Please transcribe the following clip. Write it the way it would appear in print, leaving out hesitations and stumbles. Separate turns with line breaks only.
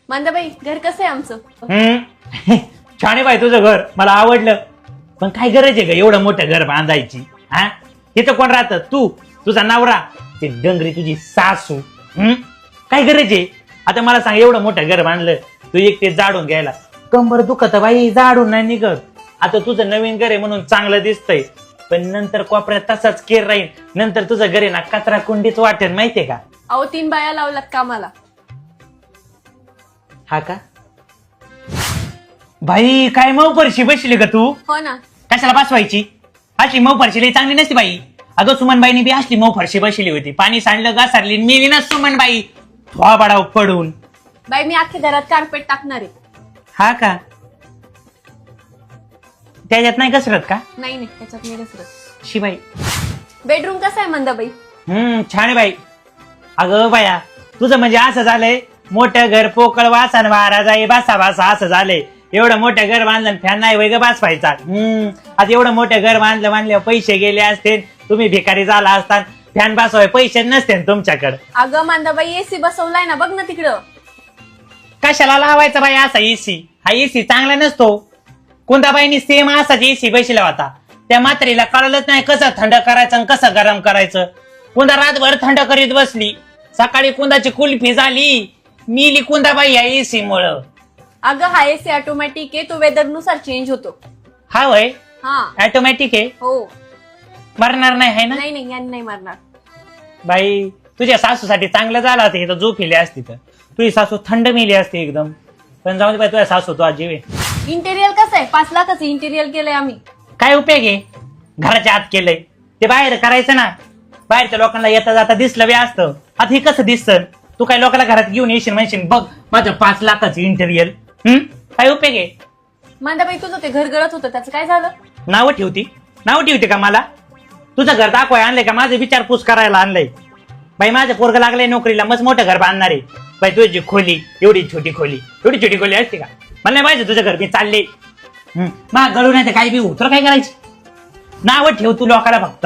मांदाबाई घर कसं आहे आमचं?
छान आहे बाई तुझं घर, मला आवडलं. पण काय गरज आहे का एवढं मोठं घर बांधायची? हा, तिथं कोण राहतं? तू, तुझा नवरा, ते डंगरी तुझी सासू. काय गरज आहे? आता मला सांग, एवढं मोठं घर बांधलं तू एकटे जाडून घ्यायला, कंबर दुखत बाई, जाडून नाही निघत. आता तुझं नवीन घर आहे म्हणून चांगलं दिसतंय, पण नंतर कोपऱ्यात तसाच केर राहील. नंतर तुझं घर आहे ना कचरा कुंडीच वाटेल, माहितीये का?
अहो 3 बाया लावलात कामाला.
हा का बाई? काय मऊ फरशी बसली का तू?
हो ना.
कशाला बसवायची? अशी मऊ फरशी लई चांगली नसती बाई. अगं सुमनबाईनी बी असली मऊ फरशी बसली होती, पाणी सांडलं घासारली, मेली ना सुमनबाई थोबाडाव पडून.
बाई मी अख्ख्या घरात कार्पेट टाकणार आहे.
हा का? त्याच्यात नाही कसरत का?
नाही नाही, त्याच्यात नाही घसरत.
शिबाई
बेडरूम कसा आहे मंदाबाई?
छान आहे बाई. अगं बाया, तुझं म्हणजे असं झालंय, मोठं घर पोकळ वासन वारा जाई बासा बासा असं झालंय. एवढं मोठं घर बांधलं, फॅन नाही वय ग बसवायचा. आता एवढं मोठं घर बांधल्यावर पैसे गेले असते, तुम्ही भिकारी झाला असता, फॅन बसवाय पैसे नसते तुमच्याकडे.
अगं मांदाबाई एसी बसवलाय ना, बघ ना तिकडं.
कशाला लावायचा बाई असा एसी? हा एसी चांगला नसतो. कुंदाबाईनी सेम असाच एसी बसला होता. त्या म्हातारीला कळलंच नाही कसं थंड करायचं आणि कसं गरम करायचं. कुंदा रातभर थंड करीत बसली, सकाळी कुंदाची कुल्फी झाली, मिली कुंदाबाई या एसी मुळे.
अगं हा एसी ऑटोमॅटिक आहे, तो वेदर नुसार चेंज होतो.
हा वय
हा
ऑटोमॅटिक आहे?
हो.
मरणार नाही है ना?
नाही नाही, यांनी नाही मारणार.
बाई तुझ्या सासूसाठी चांगलं झालं होतं, इथं झोपली असती तर तुझी सासू थंड मिली असते एकदम. पण जाऊ दे बाई, तुझ्या सासू तुझा जीव आहे.
इंटेरियर कसं आहे? 5 लाखाचं इंटेरियर केलंय आम्ही.
काय उपयोग आहे? घराच्या आत केलंय ते बाहेर करायचं ना. बाहेरच्या लोकांना येता जाता दिसलं बी असतं. आता हे कसं दिसतं? तू काय लोकांना घरात घेऊन येशील म्हणशील बघ माझं 5 लाखाचं इंटेरियर. काय उपयोग आहे?
मांदाबाई तुझं ते घर गळत होतं, त्याचं काय झालं?
नावं ठेवती का मला? तुझं घर दाखवाय आणलंय का माझं विचारपूस करायला आणलंय? बाई माझं पोरग लागलंय नोकरीला, मस्त मोठं घर बांधणार आहे. बाई तुझी खोली एवढी छोटी खोली असते का? मला नाही पाहिजे तुझं घर, मी चालले. मग गळू नाही तर काही बी तुला काय करायची? नावं ठेव तू लोकाला फक्त.